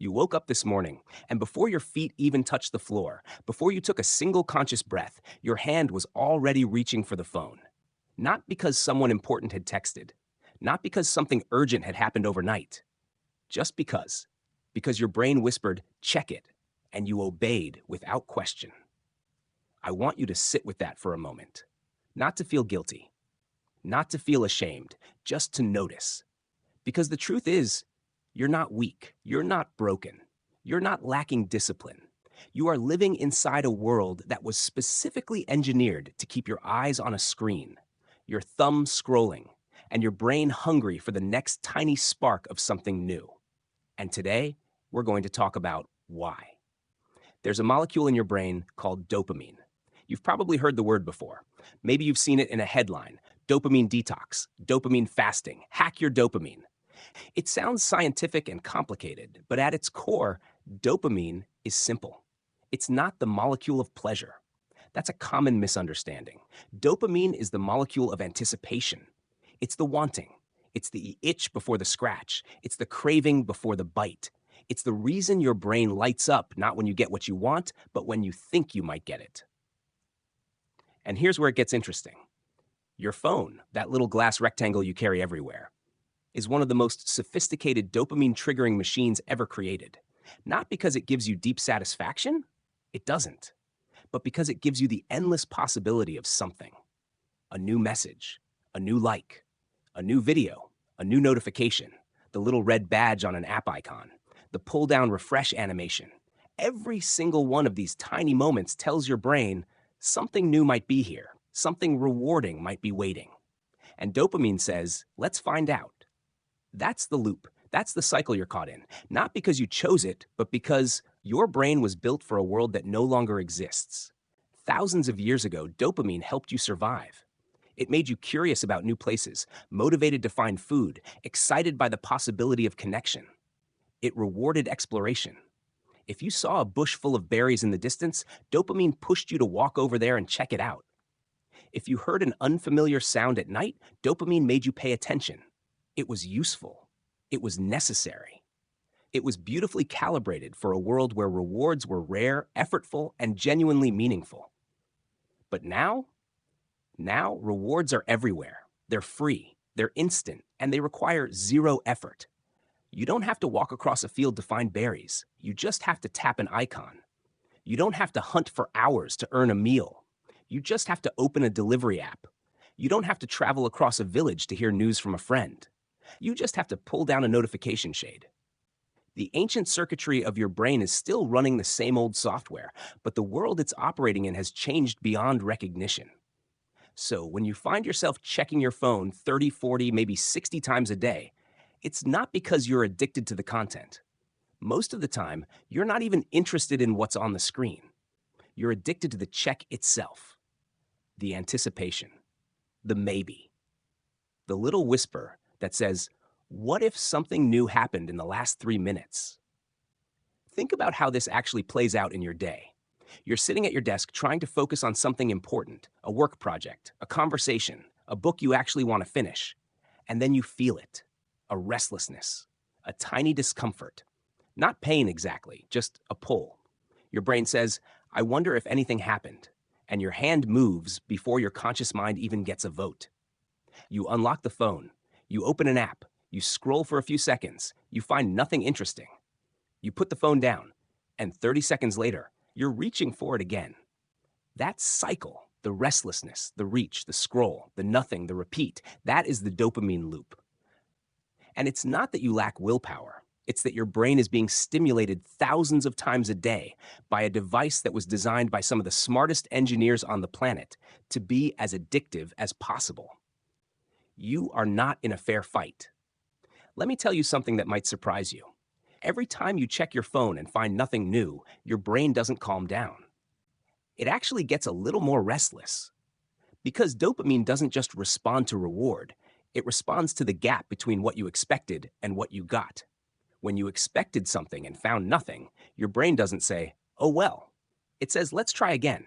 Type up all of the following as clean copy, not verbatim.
You woke up this morning, and before your feet even touched the floor, before you took a single conscious breath, your hand was already reaching for the phone. Not because someone important had texted, not because something urgent had happened overnight, just because. Because your brain whispered, check it, and you obeyed without question. I want you to sit with that for a moment. Not to feel guilty, not to feel ashamed, just to notice. Because the truth is, you're not weak, you're not broken, you're not lacking discipline. You are living inside a world that was specifically engineered to keep your eyes on a screen, your thumb scrolling, and your brain hungry for the next tiny spark of something new. And today, we're going to talk about why. There's a molecule in your brain called dopamine. You've probably heard the word before. Maybe you've seen it in a headline: dopamine detox, dopamine fasting, hack your dopamine. It sounds scientific and complicated, but at its core, dopamine is simple. It's not the molecule of pleasure. That's a common misunderstanding. Dopamine is the molecule of anticipation. It's the wanting. It's the itch before the scratch. It's the craving before the bite. It's the reason your brain lights up, not when you get what you want, but when you think you might get it. And here's where it gets interesting. Your phone, that little glass rectangle you carry everywhere, is one of the most sophisticated dopamine triggering machines ever created. Not because it gives you deep satisfaction, it doesn't, but because it gives you the endless possibility of something. A new message, a new like, a new video, a new notification, the little red badge on an app icon, the pull down refresh animation. Every single one of these tiny moments tells your brain something new might be here, something rewarding might be waiting. And dopamine says, let's find out. That's the loop. That's the cycle you're caught in. Not because you chose it, but because your brain was built for a world that no longer exists. Thousands of years ago, dopamine helped you survive. It made you curious about new places, motivated to find food, excited by the possibility of connection. It rewarded exploration. If you saw a bush full of berries in the distance, dopamine pushed you to walk over there and check it out. If you heard an unfamiliar sound at night, dopamine made you pay attention. It was useful. It was necessary. It was beautifully calibrated for a world where rewards were rare, effortful, and genuinely meaningful. But now rewards are everywhere. They're free, they're instant, and they require zero effort. You don't have to walk across a field to find berries. You just have to tap an icon. You don't have to hunt for hours to earn a meal. You just have to open a delivery app. You don't have to travel across a village to hear news from a friend. You just have to pull down a notification shade. The ancient circuitry of your brain is still running the same old software, but the world it's operating in has changed beyond recognition. So when you find yourself checking your phone 30, 40, maybe 60 times a day, it's not because you're addicted to the content. Most of the time, you're not even interested in what's on the screen. You're addicted to the check itself, the anticipation, the maybe, the little whisper that says, what if something new happened in the last 3 minutes? Think about how this actually plays out in your day. You're sitting at your desk trying to focus on something important, a work project, a conversation, a book you actually want to finish, and then you feel it, a restlessness, a tiny discomfort. Not pain exactly, just a pull. Your brain says, I wonder if anything happened, and your hand moves before your conscious mind even gets a vote. You unlock the phone. You open an app, you scroll for a few seconds, you find nothing interesting. You put the phone down, and 30 seconds later, you're reaching for it again. That cycle, the restlessness, the reach, the scroll, the nothing, the repeat, that is the dopamine loop. And it's not that you lack willpower. It's that your brain is being stimulated thousands of times a day by a device that was designed by some of the smartest engineers on the planet to be as addictive as possible. You are not in a fair fight. Let me tell you something that might surprise you. Every time you check your phone and find nothing new, your brain doesn't calm down. It actually gets a little more restless. Because dopamine doesn't just respond to reward, it responds to the gap between what you expected and what you got. When you expected something and found nothing, your brain doesn't say, oh well. It says, let's try again.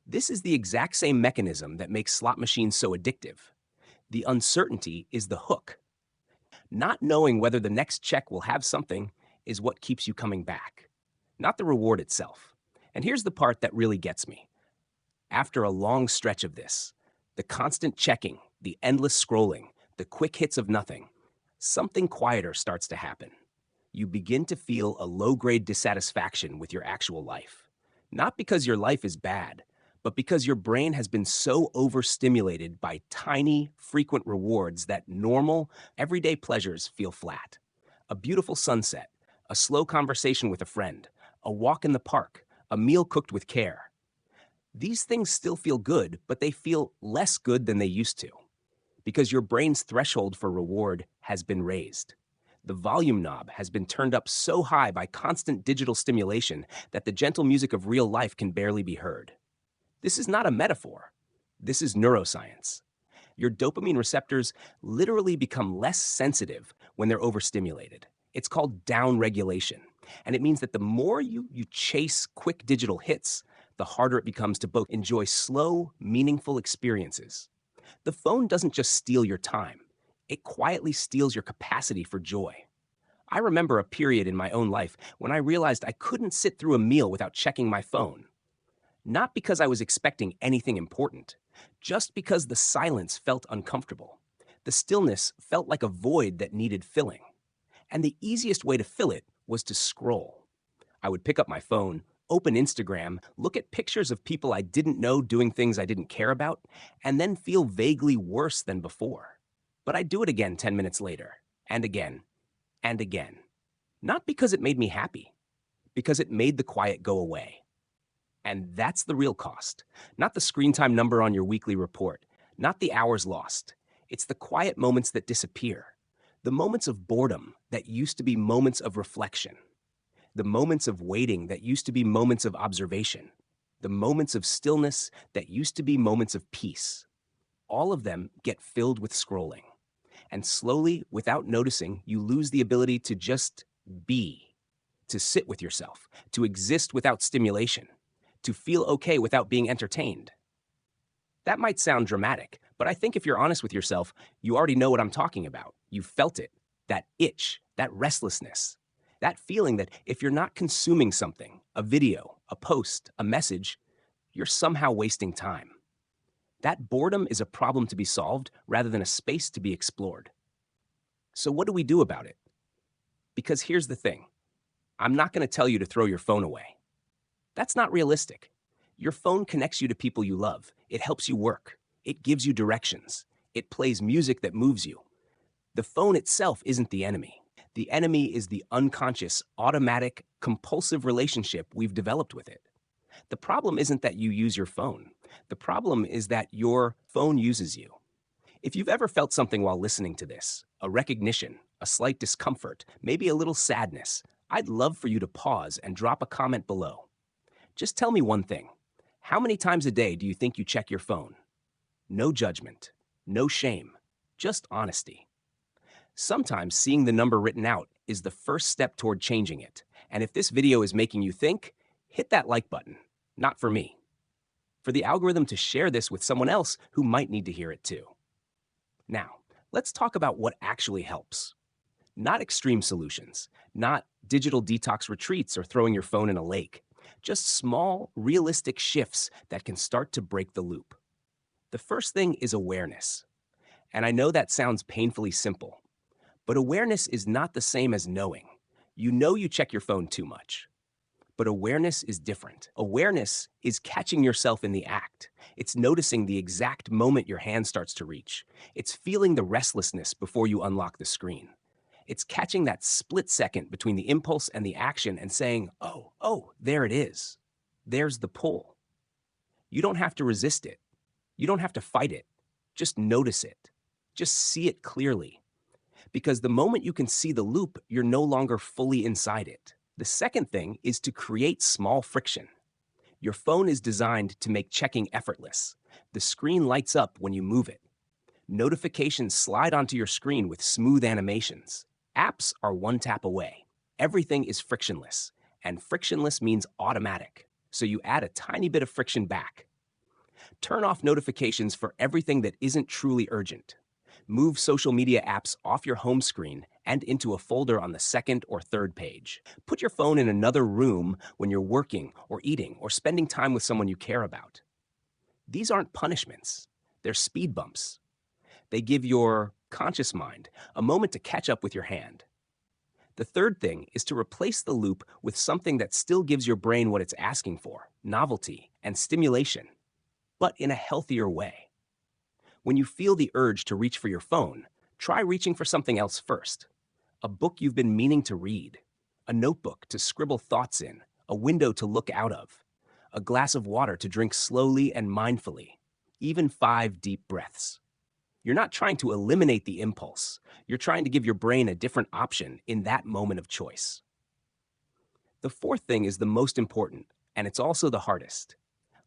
This is the exact same mechanism that makes slot machines so addictive. The uncertainty is the hook. Not knowing whether the next check will have something is what keeps you coming back, not the reward itself. And here's the part that really gets me. After a long stretch of this, the constant checking, the endless scrolling, the quick hits of nothing, something quieter starts to happen. You begin to feel a low-grade dissatisfaction with your actual life. Not because your life is bad, but because your brain has been so overstimulated by tiny, frequent rewards that normal, everyday pleasures feel flat. A beautiful sunset, a slow conversation with a friend, a walk in the park, a meal cooked with care. These things still feel good, but they feel less good than they used to because your brain's threshold for reward has been raised. The volume knob has been turned up so high by constant digital stimulation that the gentle music of real life can barely be heard. This is not a metaphor. This is neuroscience. Your dopamine receptors literally become less sensitive when they're overstimulated. It's called downregulation. And it means that the more you chase quick digital hits, the harder it becomes to both enjoy slow, meaningful experiences. The phone doesn't just steal your time, it quietly steals your capacity for joy. I remember a period in my own life when I realized I couldn't sit through a meal without checking my phone. Not because I was expecting anything important, just because the silence felt uncomfortable. The stillness felt like a void that needed filling. And the easiest way to fill it was to scroll. I would pick up my phone, open Instagram, look at pictures of people I didn't know doing things I didn't care about, and then feel vaguely worse than before. But I'd do it again 10 minutes later, and again, and again. Not because it made me happy, because it made the quiet go away. And that's the real cost. Not the screen time number on your weekly report, not the hours lost. It's the quiet moments that disappear. The moments of boredom that used to be moments of reflection. The moments of waiting that used to be moments of observation. The moments of stillness that used to be moments of peace. All of them get filled with scrolling. And slowly, without noticing, you lose the ability to just be, to sit with yourself, to exist without stimulation, to feel okay without being entertained. That might sound dramatic, but I think if you're honest with yourself, you already know what I'm talking about. You've felt it, that itch, that restlessness, that feeling that if you're not consuming something, a video, a post, a message, you're somehow wasting time. That boredom is a problem to be solved rather than a space to be explored. So what do we do about it? Because here's the thing. I'm not going to tell you to throw your phone away. That's not realistic. Your phone connects you to people you love. It helps you work. It gives you directions. It plays music that moves you. The phone itself isn't the enemy. The enemy is the unconscious, automatic, compulsive relationship we've developed with it. The problem isn't that you use your phone. The problem is that your phone uses you. If you've ever felt something while listening to this, a recognition, a slight discomfort, maybe a little sadness, I'd love for you to pause and drop a comment below. Just tell me one thing. How many times a day do you think you check your phone? No judgment, no shame, just honesty. Sometimes seeing the number written out is the first step toward changing it. And if this video is making you think, hit that like button. Not for me. For the algorithm to share this with someone else who might need to hear it too. Now, let's talk about what actually helps. Not extreme solutions, not digital detox retreats or throwing your phone in a lake. Just small, realistic shifts that can start to break the loop. The first thing is awareness. And I know that sounds painfully simple, but awareness is not the same as knowing. You know you check your phone too much. But awareness is different. Awareness is catching yourself in the act. It's noticing the exact moment your hand starts to reach. It's feeling the restlessness before you unlock the screen. It's catching that split second between the impulse and the action and saying, oh, there it is. There's the pull. You don't have to resist it. You don't have to fight it. Just notice it. Just see it clearly. Because the moment you can see the loop, you're no longer fully inside it. The second thing is to create small friction. Your phone is designed to make checking effortless. The screen lights up when you move it. Notifications slide onto your screen with smooth animations. Apps are one tap away. Everything is frictionless, and frictionless means automatic. So you add a tiny bit of friction back. Turn off notifications for everything that isn't truly urgent. Move social media apps off your home screen and into a folder on the second or third page. Put your phone in another room when you're working or eating or spending time with someone you care about. These aren't punishments, they're speed bumps. They give your conscious mind a moment to catch up with your hand. The third thing is to replace the loop with something that still gives your brain what it's asking for: novelty and stimulation, but in a healthier way. When you feel the urge to reach for your phone, try reaching for something else first. A book you've been meaning to read, a notebook to scribble thoughts in, a window to look out of, a glass of water to drink slowly and mindfully, even 5 deep breaths. You're not trying to eliminate the impulse. You're trying to give your brain a different option in that moment of choice. The fourth thing is the most important, and it's also the hardest.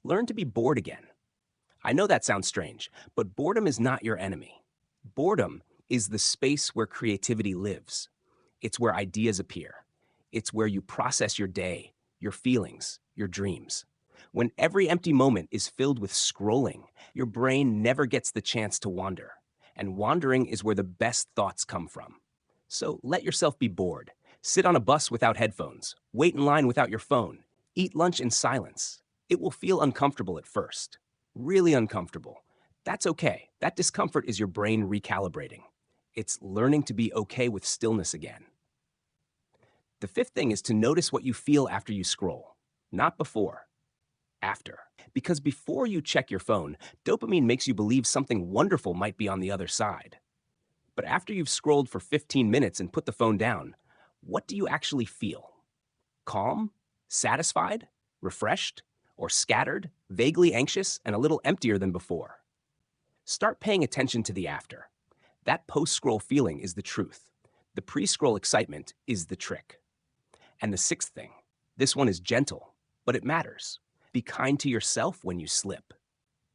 Learn to be bored again. I know that sounds strange, but boredom is not your enemy. Boredom is the space where creativity lives. It's where ideas appear. It's where you process your day, your feelings, your dreams. When every empty moment is filled with scrolling, your brain never gets the chance to wander. And wandering is where the best thoughts come from. So let yourself be bored. Sit on a bus without headphones. Wait in line without your phone. Eat lunch in silence. It will feel uncomfortable at first. Really uncomfortable. That's okay. That discomfort is your brain recalibrating. It's learning to be okay with stillness again. The fifth thing is to notice what you feel after you scroll, not before. After. Because before you check your phone, dopamine makes you believe something wonderful might be on the other side. But after you've scrolled for 15 minutes and put the phone down, what do you actually feel? Calm? Satisfied? Refreshed? Or scattered? Vaguely anxious? And a little emptier than before? Start paying attention to the after. That post-scroll feeling is the truth. The pre-scroll excitement is the trick. And the sixth thing, this one is gentle, but it matters. Be kind to yourself when you slip,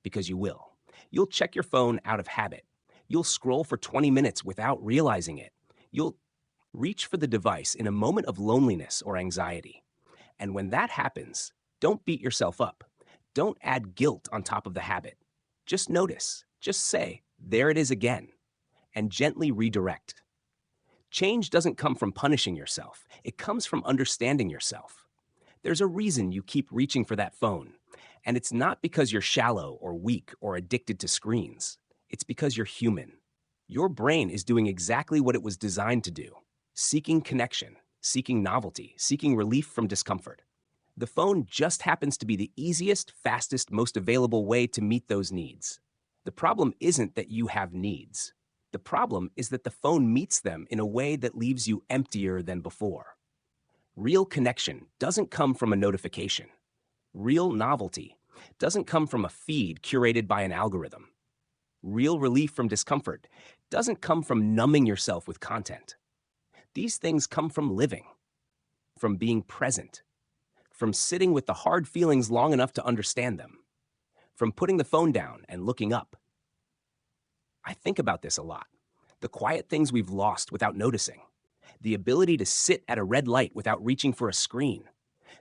because you will. You'll check your phone out of habit. You'll scroll for 20 minutes without realizing it. You'll reach for the device in a moment of loneliness or anxiety. And when that happens, don't beat yourself up. Don't add guilt on top of the habit. Just notice. Just say, there it is again, and gently redirect. Change doesn't come from punishing yourself. It comes from understanding yourself. There's a reason you keep reaching for that phone, and it's not because you're shallow or weak or addicted to screens. It's because you're human. Your brain is doing exactly what it was designed to do: seeking connection, seeking novelty, seeking relief from discomfort. The phone just happens to be the easiest, fastest, most available way to meet those needs. The problem isn't that you have needs. The problem is that the phone meets them in a way that leaves you emptier than before. Real connection doesn't come from a notification. Real novelty doesn't come from a feed curated by an algorithm. Real relief from discomfort doesn't come from numbing yourself with content. These things come from living, from being present, from sitting with the hard feelings long enough to understand them, from putting the phone down and looking up. I think about this a lot. The quiet things we've lost without noticing. The ability to sit at a red light without reaching for a screen.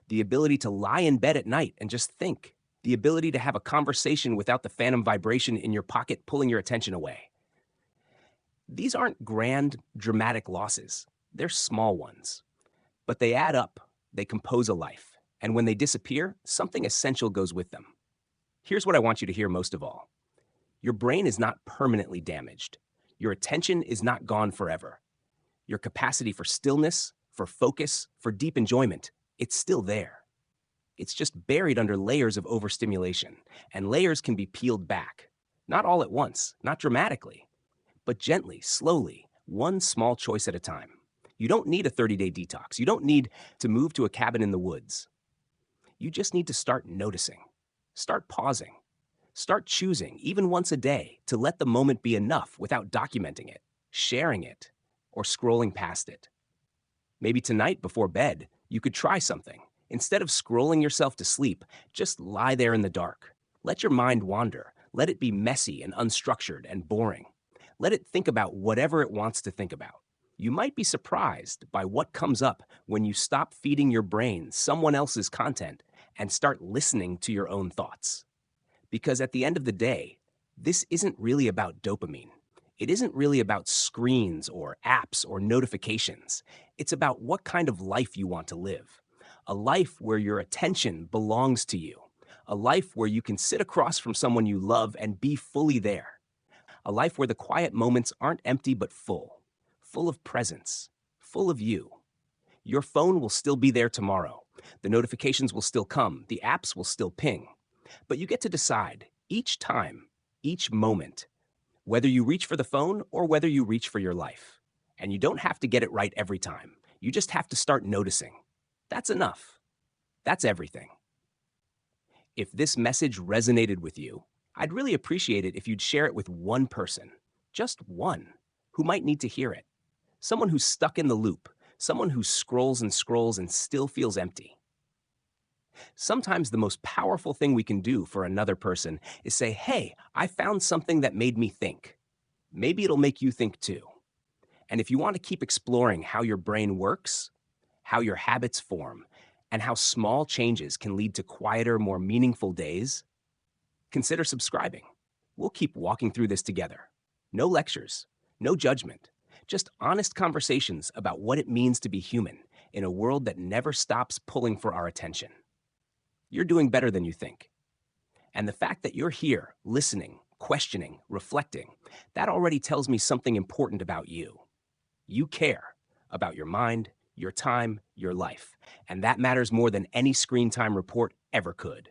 The ability to lie in bed at night and just think. The ability to have a conversation without the phantom vibration in your pocket pulling your attention away. These aren't grand, dramatic losses. They're small ones. But they add up. They compose a life. And when they disappear, something essential goes with them. Here's what I want you to hear most of all. Your brain is not permanently damaged. Your attention is not gone forever. Your capacity for stillness, for focus, for deep enjoyment, it's still there. It's just buried under layers of overstimulation, and layers can be peeled back. Not all at once, not dramatically, but gently, slowly, one small choice at a time. You don't need a 30-day detox. You don't need to move to a cabin in the woods. You just need to start noticing. Start pausing. Start choosing, even once a day, to let the moment be enough without documenting it, sharing it, or scrolling past it. Maybe tonight before bed, you could try something. Instead of scrolling yourself to sleep, just lie there in the dark. Let your mind wander. Let it be messy and unstructured and boring. Let it think about whatever it wants to think about. You might be surprised by what comes up when you stop feeding your brain someone else's content and start listening to your own thoughts. Because at the end of the day, this isn't really about dopamine. It isn't really about screens or apps or notifications. It's about what kind of life you want to live. A life where your attention belongs to you. A life where you can sit across from someone you love and be fully there. A life where the quiet moments aren't empty but full, full of presence, full of you. Your phone will still be there tomorrow. The notifications will still come. The apps will still ping. But you get to decide each time, each moment, whether you reach for the phone or whether you reach for your life. And you don't have to get it right every time. You just have to start noticing. That's enough. That's everything. If this message resonated with you, I'd really appreciate it if you'd share it with one person, just one, who might need to hear it. Someone who's stuck in the loop, someone who scrolls and still feels empty. Sometimes the most powerful thing we can do for another person is say, hey, I found something that made me think. Maybe it'll make you think too. And if you want to keep exploring how your brain works, how your habits form, and how small changes can lead to quieter, more meaningful days, consider subscribing. We'll keep walking through this together. No lectures, no judgment, just honest conversations about what it means to be human in a world that never stops pulling for our attention. You're doing better than you think. And the fact that you're here, listening, questioning, reflecting, that already tells me something important about you. You care about your mind, your time, your life. And that matters more than any screen time report ever could.